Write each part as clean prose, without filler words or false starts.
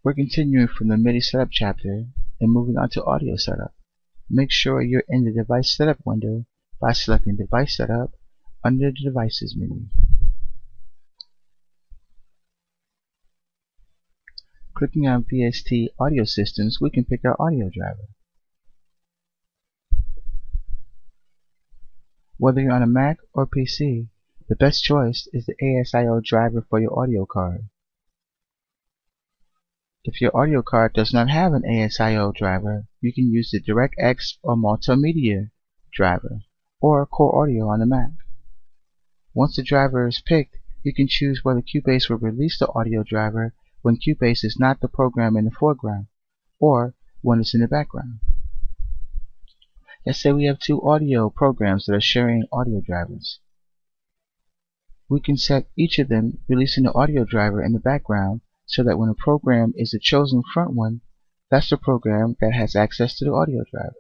We're continuing from the MIDI setup chapter and moving on to audio setup. Make sure you're in the device setup window by selecting device setup under the devices menu. Clicking on VST audio systems, we can pick our audio driver. Whether you're on a Mac or PC, the best choice is the ASIO driver for your audio card. If your audio card does not have an ASIO driver, you can use the DirectX or Multimedia driver, or Core Audio on the Mac. Once the driver is picked, you can choose whether Cubase will release the audio driver when Cubase is not the program in the foreground, or when it's in the background. Let's say we have two audio programs that are sharing audio drivers. We can set each of them releasing the audio driver in the background so that when a program is the chosen front one, that's the program that has access to the audio driver.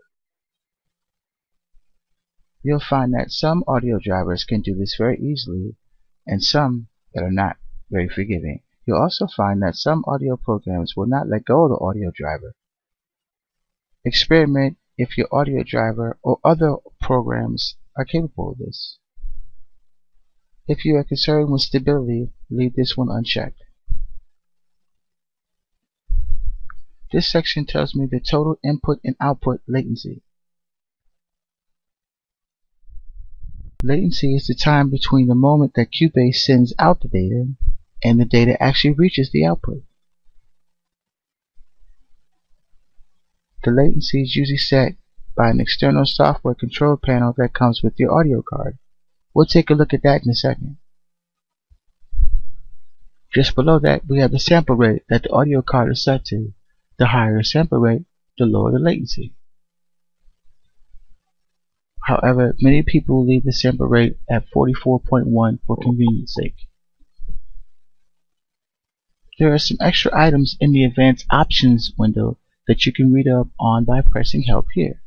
You'll find that some audio drivers can do this very easily, and some that are not very forgiving. You'll also find that some audio programs will not let go of the audio driver. Experiment if your audio driver or other programs are capable of this. If you are concerned with stability, leave this one unchecked. This section tells me the total input and output latency. Latency is the time between the moment that Cubase sends out the data and the data actually reaches the output. The latency is usually set by an external software control panel that comes with your audio card. We'll take a look at that in a second. Just below that, we have the sample rate that the audio card is set to. The higher the sample rate, the lower the latency. However, many people leave the sample rate at 44.1 for convenience sake. There are some extra items in the Advanced Options window that you can read up on by pressing Help here.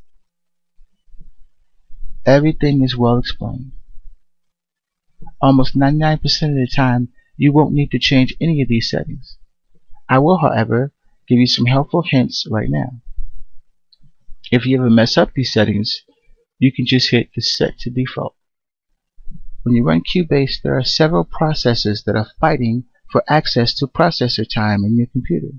Everything is well explained. Almost 99% of the time, you won't need to change any of these settings. I will, however, give you some helpful hints right now. If you ever mess up these settings, you can just hit the Set to Default. When you run Cubase, there are several processes that are fighting for access to processor time in your computer.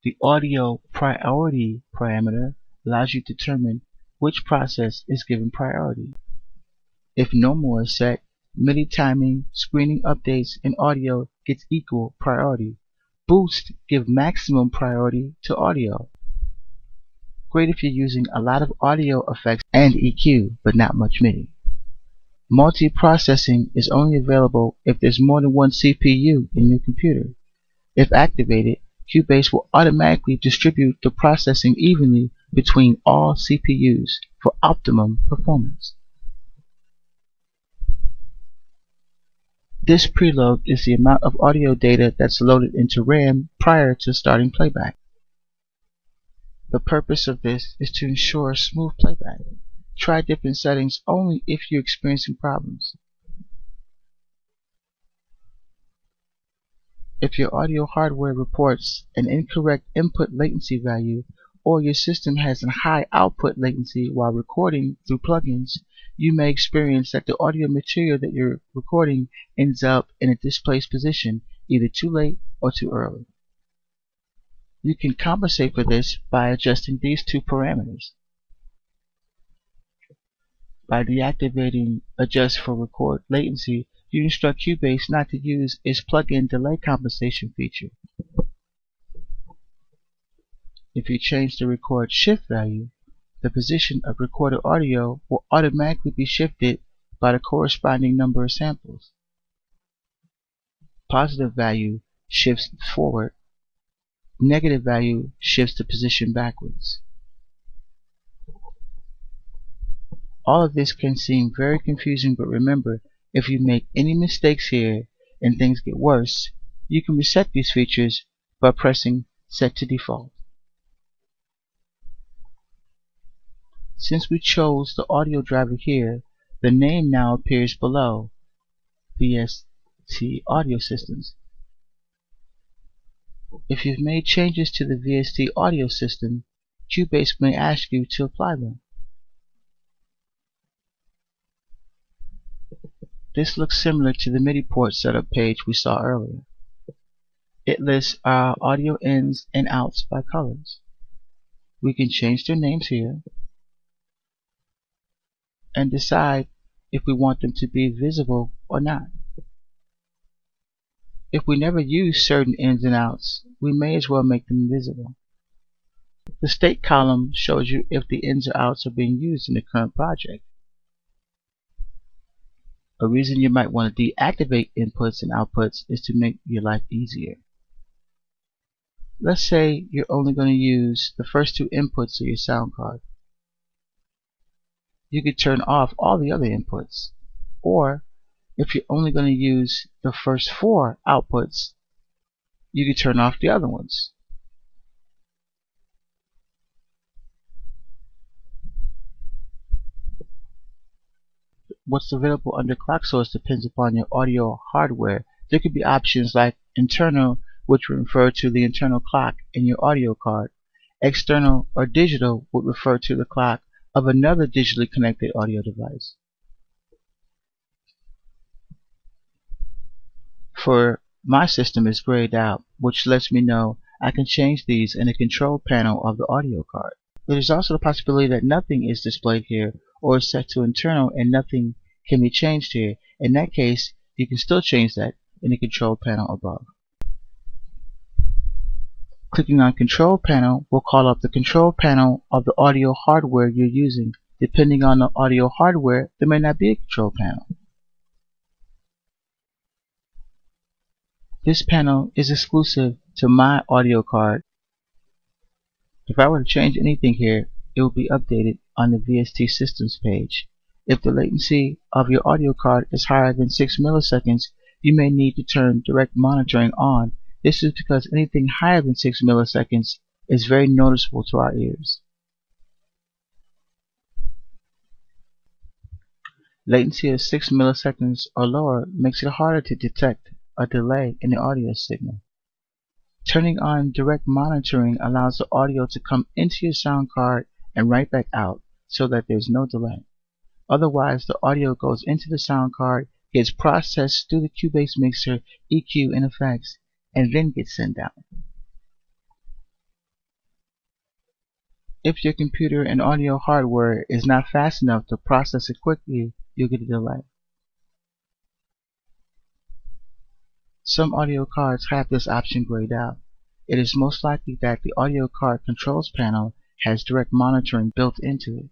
The audio priority parameter allows you to determine which process is given priority. If normal is set, MIDI timing, screening updates, and audio gets equal priority. Boost give maximum priority to audio. Great if you're using a lot of audio effects and EQ, but not much MIDI. Multiprocessing is only available if there's more than one CPU in your computer. If activated, Cubase will automatically distribute the processing evenly between all CPUs for optimum performance. This preload is the amount of audio data that's loaded into RAM prior to starting playback. The purpose of this is to ensure smooth playback. Try different settings only if you're experiencing problems. If your audio hardware reports an incorrect input latency value, or your system has a high output latency while recording through plugins, you may experience that the audio material that you're recording ends up in a displaced position, either too late or too early. You can compensate for this by adjusting these two parameters. By deactivating Adjust for Record Latency, you instruct Cubase not to use its plugin delay compensation feature. If you change the record shift value, the position of recorded audio will automatically be shifted by the corresponding number of samples. Positive value shifts forward, negative value shifts the position backwards. All of this can seem very confusing, but remember, if you make any mistakes here and things get worse, you can reset these features by pressing Set to Default. Since we chose the audio driver here, the name now appears below VST Audio Systems. If you've made changes to the VST audio system, Cubase may ask you to apply them. This looks similar to the MIDI port setup page we saw earlier. It lists our audio ins and outs by colors. We can change their names here and decide if we want them to be visible or not. If we never use certain ins and outs, we may as well make them visible. The state column shows you if the ins or outs are being used in the current project. A reason you might want to deactivate inputs and outputs is to make your life easier. Let's say you're only going to use the first two inputs of your sound card. You could turn off all the other inputs. Or, if you're only going to use the first four outputs, you could turn off the other ones. What's available under clock source depends upon your audio hardware. There could be options like internal, which would refer to the internal clock in your audio card. External or digital would refer to the clock of another digitally connected audio device. For my system is grayed out, which lets me know I can change these in the control panel of the audio card. There is also the possibility that nothing is displayed here or is set to internal and nothing can be changed here. In that case, you can still change that in the control panel above. Clicking on Control Panel will call up the control panel of the audio hardware you're using. Depending on the audio hardware, there may not be a control panel. This panel is exclusive to my audio card. If I were to change anything here, it will be updated on the VST Systems page. If the latency of your audio card is higher than 6 milliseconds, you may need to turn direct monitoring on. This is because anything higher than 6 milliseconds is very noticeable to our ears. Latency of 6 milliseconds or lower makes it harder to detect a delay in the audio signal. Turning on direct monitoring allows the audio to come into your sound card and right back out so that there's no delay. Otherwise, the audio goes into the sound card, gets processed through the Cubase mixer, EQ, and effects, and then gets sent out. If your computer and audio hardware is not fast enough to process it quickly, you'll get a delay. Some audio cards have this option grayed out. It is most likely that the audio card controls panel has direct monitoring built into it.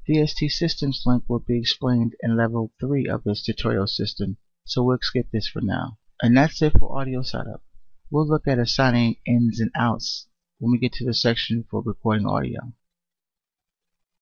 VST Systems link will be explained in level 3 of this tutorial system, so we'll skip this for now. And that's it for audio setup. We'll look at assigning ins and outs when we get to the section for recording audio.